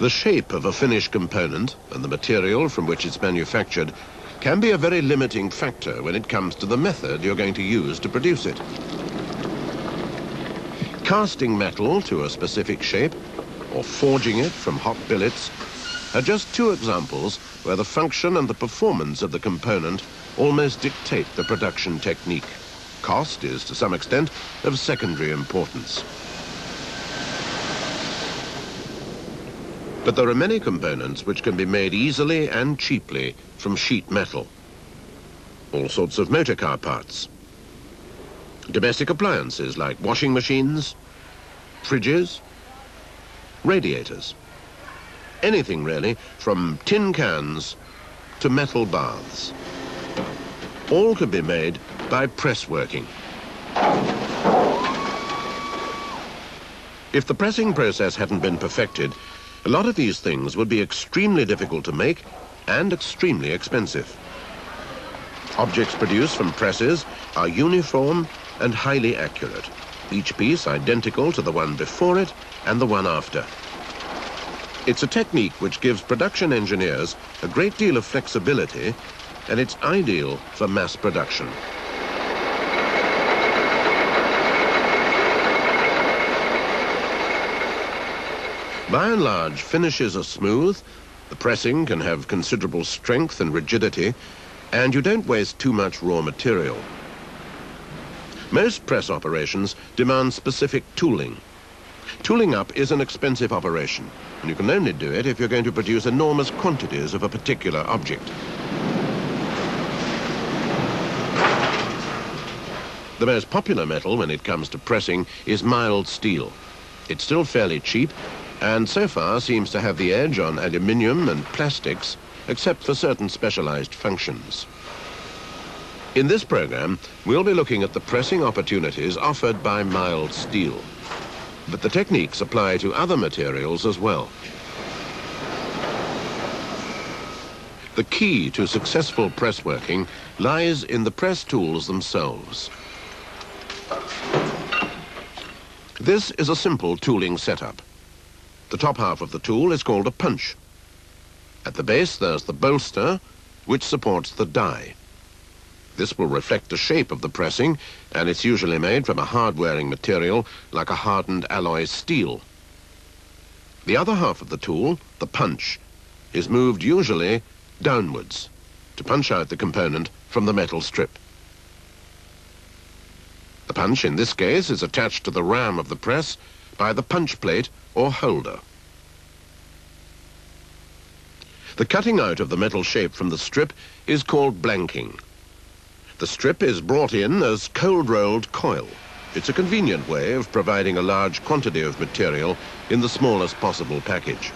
The shape of a finished component and the material from which it's manufactured can be a very limiting factor when it comes to the method you're going to use to produce it. Casting metal to a specific shape or forging it from hot billets are just two examples where the function and the performance of the component almost dictate the production technique. Cost is, to some extent, of secondary importance. But there are many components which can be made easily and cheaply from sheet metal. All sorts of motor car parts. Domestic appliances like washing machines, fridges, radiators. Anything really, from tin cans to metal baths. All can be made by press working. If the pressing process hadn't been perfected, a lot of these things would be extremely difficult to make and extremely expensive. Objects produced from presses are uniform and highly accurate, each piece identical to the one before it and the one after. It's a technique which gives production engineers a great deal of flexibility, and it's ideal for mass production. By and large, finishes are smooth, the pressing can have considerable strength and rigidity, and you don't waste too much raw material. Most press operations demand specific tooling. Tooling up is an expensive operation, and you can only do it if you're going to produce enormous quantities of a particular object. The most popular metal when it comes to pressing is mild steel. It's still fairly cheap, and so far seems to have the edge on aluminium and plastics, except for certain specialized functions. In this program, we'll be looking at the pressing opportunities offered by mild steel. But the techniques apply to other materials as well. The key to successful press working lies in the press tools themselves. This is a simple tooling setup. The top half of the tool is called a punch. At the base, there's the bolster, which supports the die. This will reflect the shape of the pressing, and it's usually made from a hard-wearing material like a hardened alloy steel. The other half of the tool, the punch, is moved usually downwards to punch out the component from the metal strip. The punch, in this case, is attached to the ram of the press by the punch plate or holder. The cutting out of the metal shape from the strip is called blanking. The strip is brought in as cold-rolled coil. It's a convenient way of providing a large quantity of material in the smallest possible package.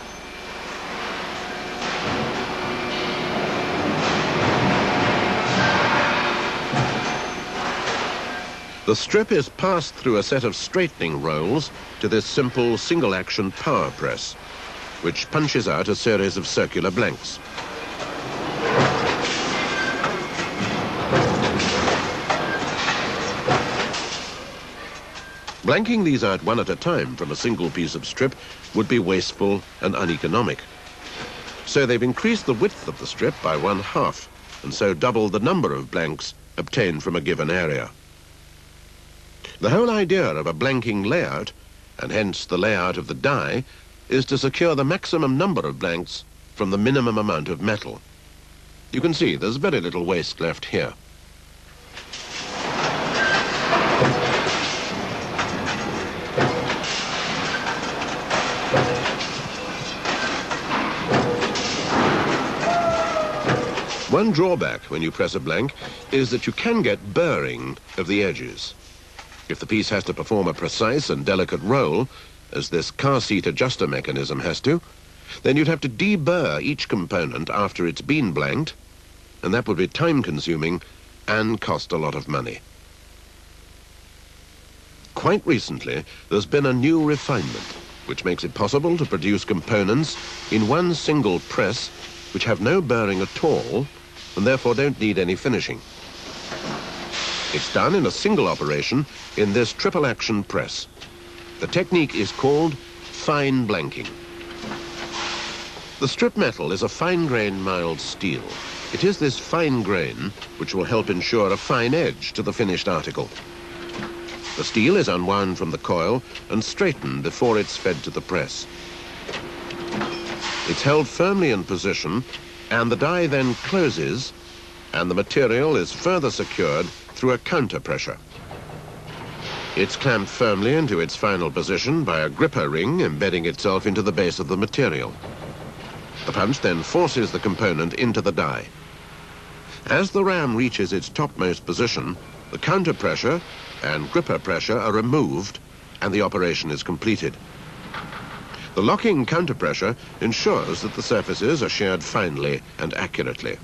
The strip is passed through a set of straightening rolls to this simple single-action power press, which punches out a series of circular blanks. Blanking these out one at a time from a single piece of strip would be wasteful and uneconomic. So they've increased the width of the strip by 1/2, and so doubled the number of blanks obtained from a given area. The whole idea of a blanking layout, and hence the layout of the die, is to secure the maximum number of blanks from the minimum amount of metal. You can see there's very little waste left here. One drawback when you press a blank is that you can get burring of the edges. If the piece has to perform a precise and delicate roll, as this car seat adjuster mechanism has to, then you'd have to deburr each component after it's been blanked, and that would be time-consuming and cost a lot of money. Quite recently, there's been a new refinement, which makes it possible to produce components in one single press which have no burring at all, and therefore don't need any finishing. It's done in a single operation in this triple-action press. The technique is called fine blanking. The strip metal is a fine-grained mild steel. It is this fine grain which will help ensure a fine edge to the finished article. The steel is unwound from the coil and straightened before it's fed to the press. It's held firmly in position, and the die then closes, and the material is further secured through a counter pressure. It's clamped firmly into its final position by a gripper ring embedding itself into the base of the material. The punch then forces the component into the die. As the ram reaches its topmost position, the counter pressure and gripper pressure are removed and the operation is completed. The locking counter pressure ensures that the surfaces are sheared finely and accurately.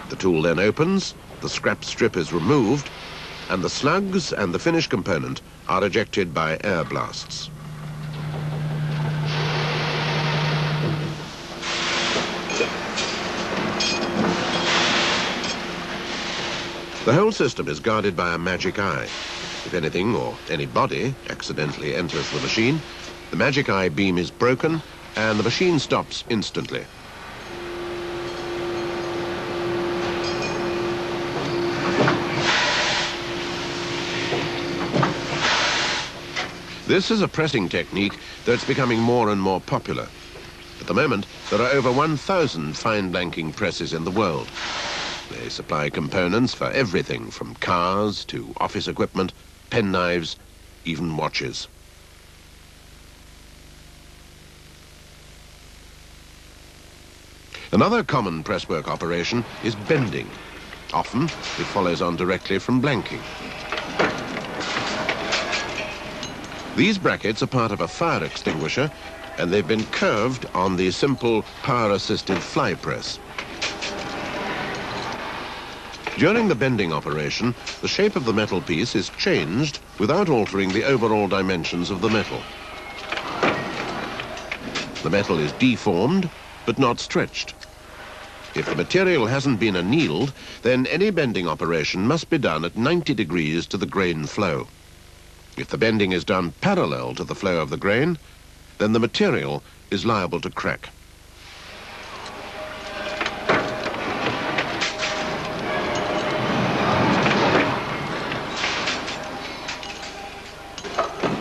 The tool then opens, the scrap strip is removed, and the slugs and the finished component are ejected by air blasts. The whole system is guarded by a magic eye. If anything or anybody accidentally enters the machine, the magic eye beam is broken and the machine stops instantly. This is a pressing technique that's becoming more and more popular. At the moment, there are over 1,000 fine blanking presses in the world. They supply components for everything from cars to office equipment, penknives, even watches. Another common presswork operation is bending. Often, it follows on directly from blanking. These brackets are part of a fire extinguisher, and they've been curved on the simple power-assisted fly press. During the bending operation, the shape of the metal piece is changed without altering the overall dimensions of the metal. The metal is deformed, but not stretched. If the material hasn't been annealed, then any bending operation must be done at 90 degrees to the grain flow. If the bending is done parallel to the flow of the grain, then the material is liable to crack.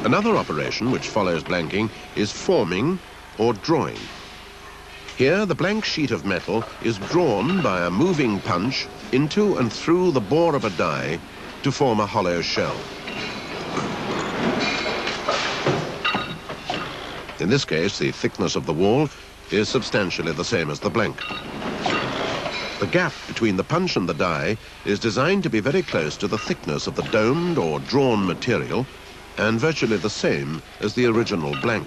Another operation which follows blanking is forming or drawing. Here, the blank sheet of metal is drawn by a moving punch into and through the bore of a die to form a hollow shell. In this case, the thickness of the wall is substantially the same as the blank. The gap between the punch and the die is designed to be very close to the thickness of the domed or drawn material and virtually the same as the original blank.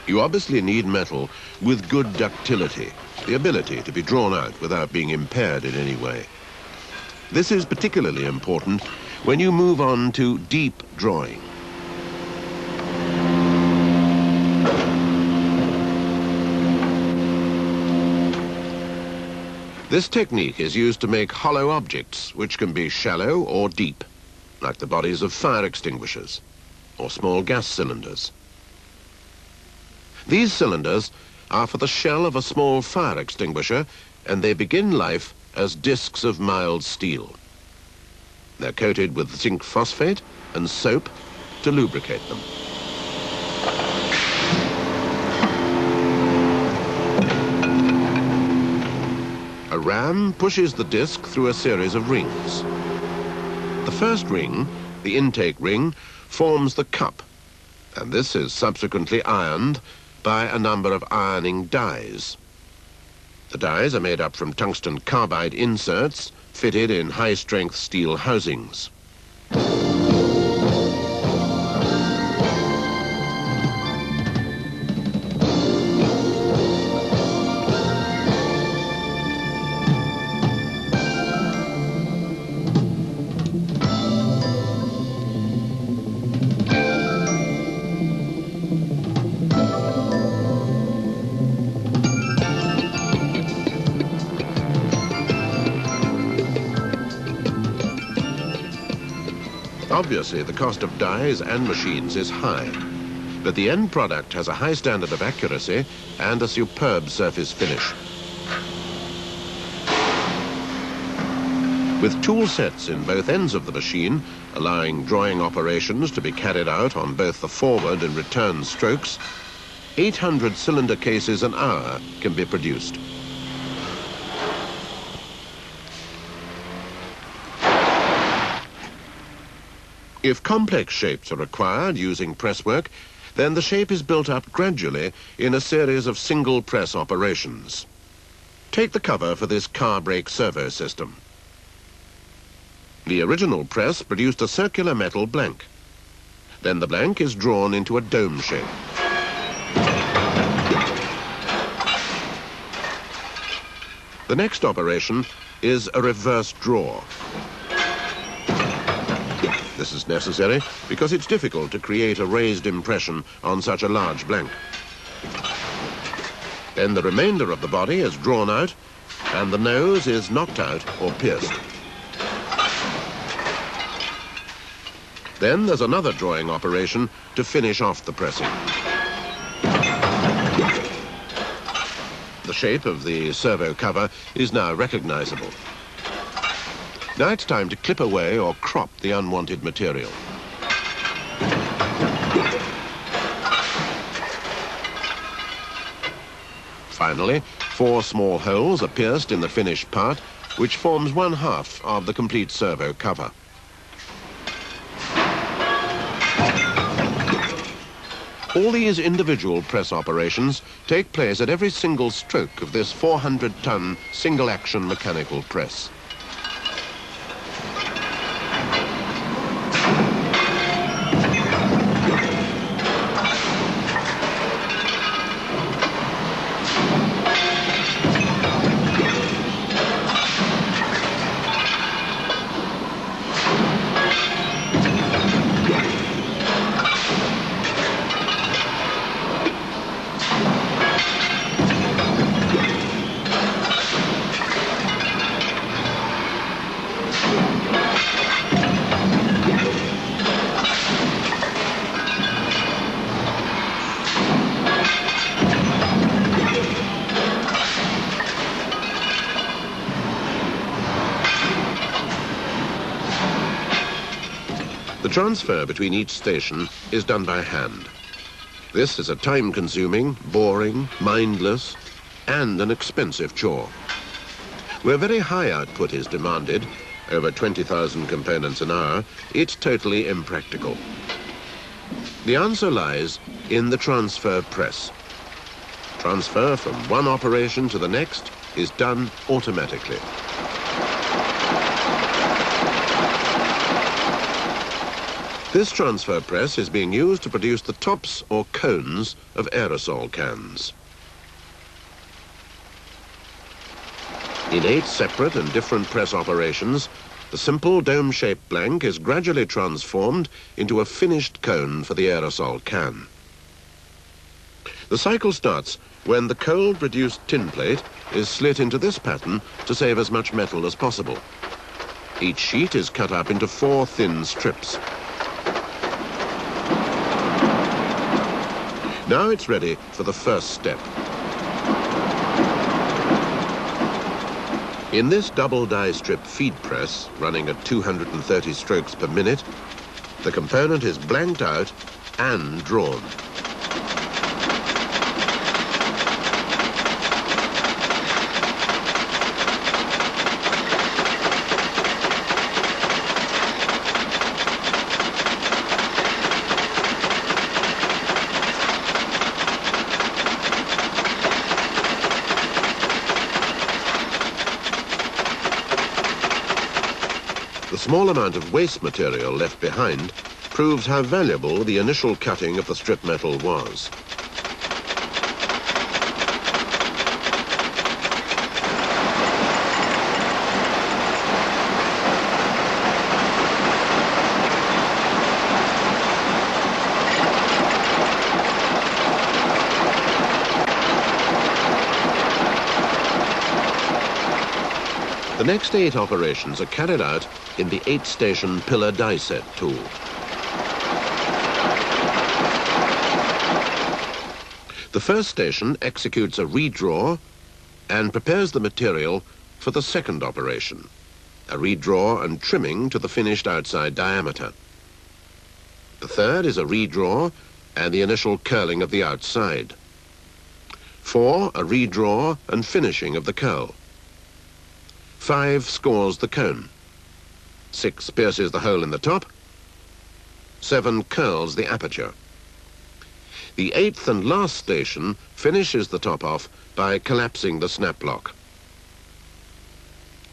You obviously need metal with good ductility, the ability to be drawn out without being impaired in any way. This is particularly important when you move on to deep drawing. This technique is used to make hollow objects, which can be shallow or deep, like the bodies of fire extinguishers or small gas cylinders. These cylinders are for the shell of a small fire extinguisher, and they begin life as discs of mild steel. They're coated with zinc phosphate and soap to lubricate them. A ram pushes the disc through a series of rings. The first ring, the intake ring, forms the cup, and this is subsequently ironed by a number of ironing dies. The dies are made up from tungsten carbide inserts fitted in high-strength steel housings. Obviously, the cost of dies and machines is high, but the end product has a high standard of accuracy and a superb surface finish. With tool sets in both ends of the machine, allowing drawing operations to be carried out on both the forward and return strokes, 800 cylinder cases an hour can be produced. If complex shapes are required using presswork, then the shape is built up gradually in a series of single press operations. Take the cover for this car brake servo system. The original press produced a circular metal blank. Then the blank is drawn into a dome shape. The next operation is a reverse draw. This is necessary because it's difficult to create a raised impression on such a large blank. Then the remainder of the body is drawn out and the nose is knocked out or pierced. Then there's another drawing operation to finish off the pressing. The shape of the servo cover is now recognizable. Now it's time to clip away or crop the unwanted material. Finally, 4 small holes are pierced in the finished part, which forms 1/2 of the complete servo cover. All these individual press operations take place at every single stroke of this 400-ton single-action mechanical press. The transfer between each station is done by hand. This is a time-consuming, boring, mindless, and an expensive chore. Where very high output is demanded, over 20,000 components an hour, it's totally impractical. The answer lies in the transfer press. Transfer from one operation to the next is done automatically. This transfer press is being used to produce the tops or cones of aerosol cans. In 8 separate and different press operations, the simple dome-shaped blank is gradually transformed into a finished cone for the aerosol can. The cycle starts when the cold-reduced tin plate is slit into this pattern to save as much metal as possible. Each sheet is cut up into 4 thin strips. Now it's ready for the first step. In this double die strip feed press, running at 230 strokes per minute, the component is blanked out and drawn. The small amount of waste material left behind proves how valuable the initial cutting of the strip metal was. The The next 8 operations are carried out in the 8-station pillar die set tool. The first station executes a redraw and prepares the material for the second operation, a redraw and trimming to the finished outside diameter. The third is a redraw and the initial curling of the outside. 4, a redraw and finishing of the curl. 5, scores the cone. 6, pierces the hole in the top. 7, curls the aperture. The 8th and last station finishes the top off by collapsing the snap block.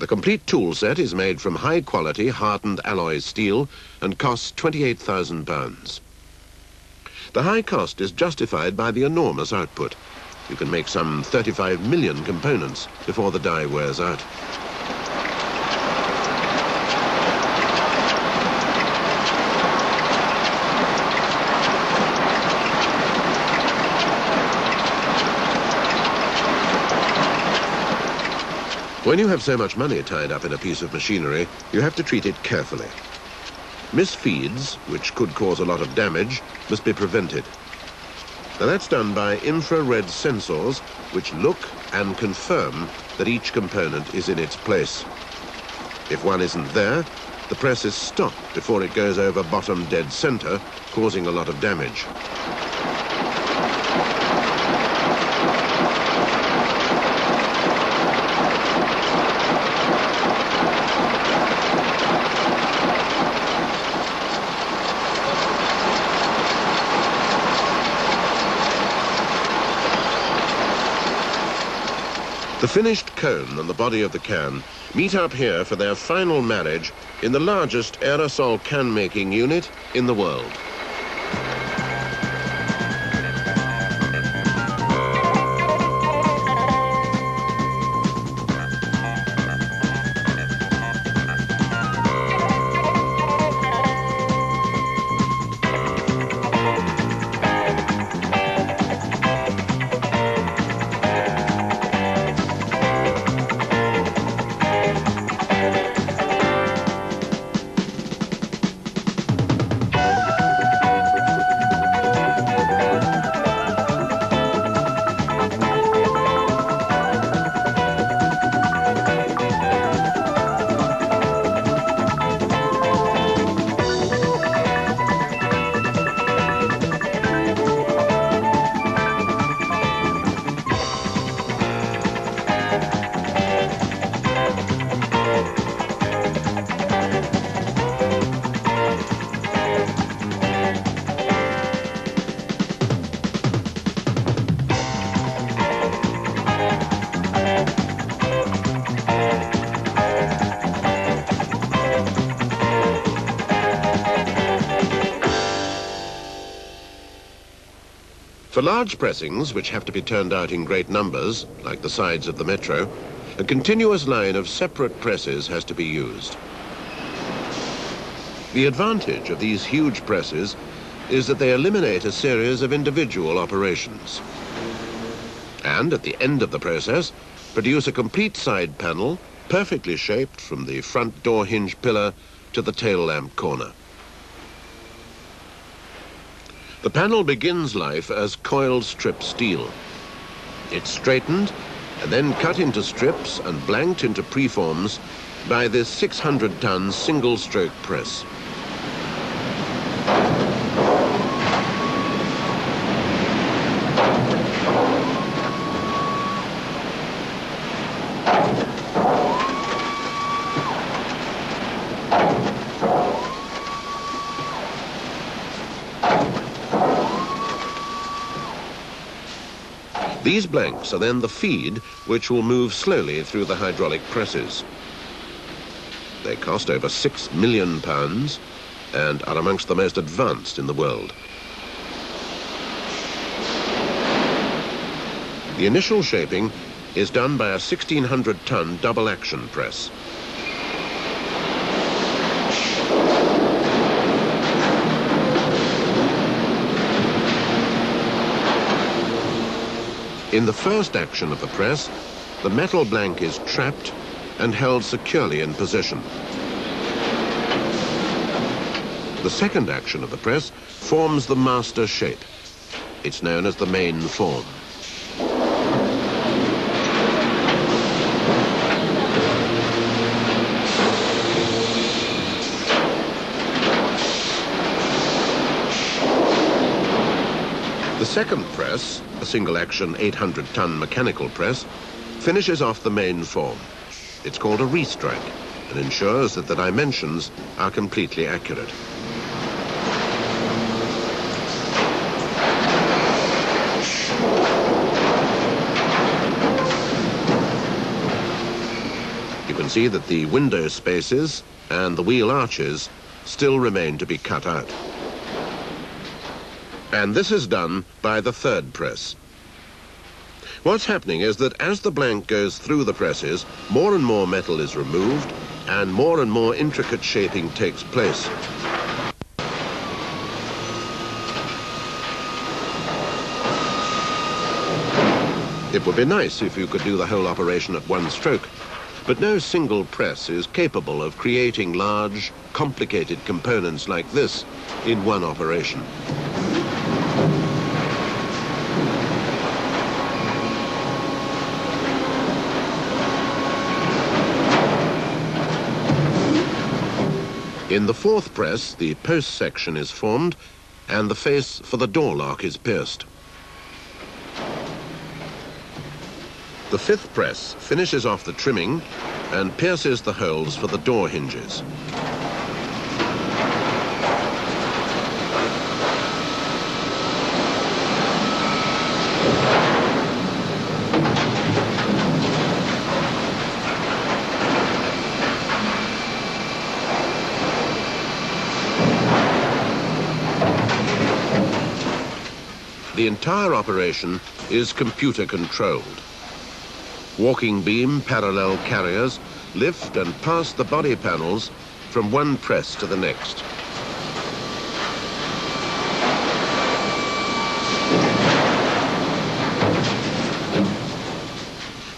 The complete tool set is made from high-quality hardened alloy steel and costs £28,000. The high cost is justified by the enormous output. You can make some 35 million components before the die wears out. When you have so much money tied up in a piece of machinery, you have to treat it carefully. Misfeeds, which could cause a lot of damage, must be prevented. Now that's done by infrared sensors which look and confirm that each component is in its place. If one isn't there, the press is stopped before it goes over bottom dead center, causing a lot of damage. The finished cone and the body of the can meet up here for their final marriage in the largest aerosol can-making unit in the world. For large pressings, which have to be turned out in great numbers, like the sides of the Metro, a continuous line of separate presses has to be used. The advantage of these huge presses is that they eliminate a series of individual operations. And at the end of the process, produce a complete side panel, perfectly shaped from the front door hinge pillar to the tail lamp corner. The panel begins life as coiled strip steel. It's straightened and then cut into strips and blanked into preforms by this 600-ton single-stroke press. These blanks are then the feed, which will move slowly through the hydraulic presses. They cost over £6 million and are amongst the most advanced in the world. The initial shaping is done by a 1,600-ton double-action press. In the first action of the press, the metal blank is trapped and held securely in position. The second action of the press forms the master shape. It's known as the main form. The second press, a single-action 800-ton mechanical press, finishes off the main form. It's called a restrike and ensures that the dimensions are completely accurate. You can see that the window spaces and the wheel arches still remain to be cut out. And this is done by the third press. What's happening is that as the blank goes through the presses, more and more metal is removed and more intricate shaping takes place. It would be nice if you could do the whole operation at one stroke, but no single press is capable of creating large, complicated components like this in one operation. In the fourth press, the post section is formed and the face for the door lock is pierced. The fifth press finishes off the trimming and pierces the holes for the door hinges. The entire operation is computer controlled. Walking beam parallel carriers lift and pass the body panels from one press to the next.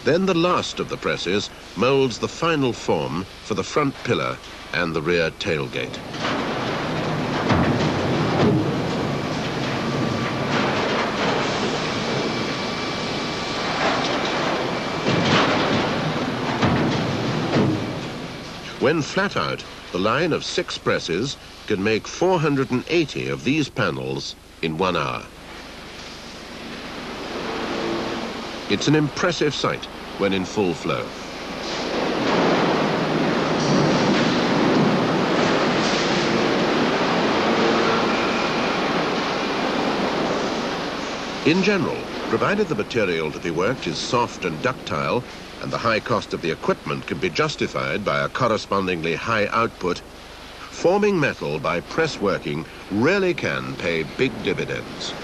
Then the last of the presses molds the final form for the front pillar and the rear tailgate. When flat out, the line of 6 presses can make 480 of these panels in 1 hour. It's an impressive sight when in full flow. In general, provided the material to be worked is soft and ductile, and the high cost of the equipment can be justified by a correspondingly high output, forming metal by press working really can pay big dividends.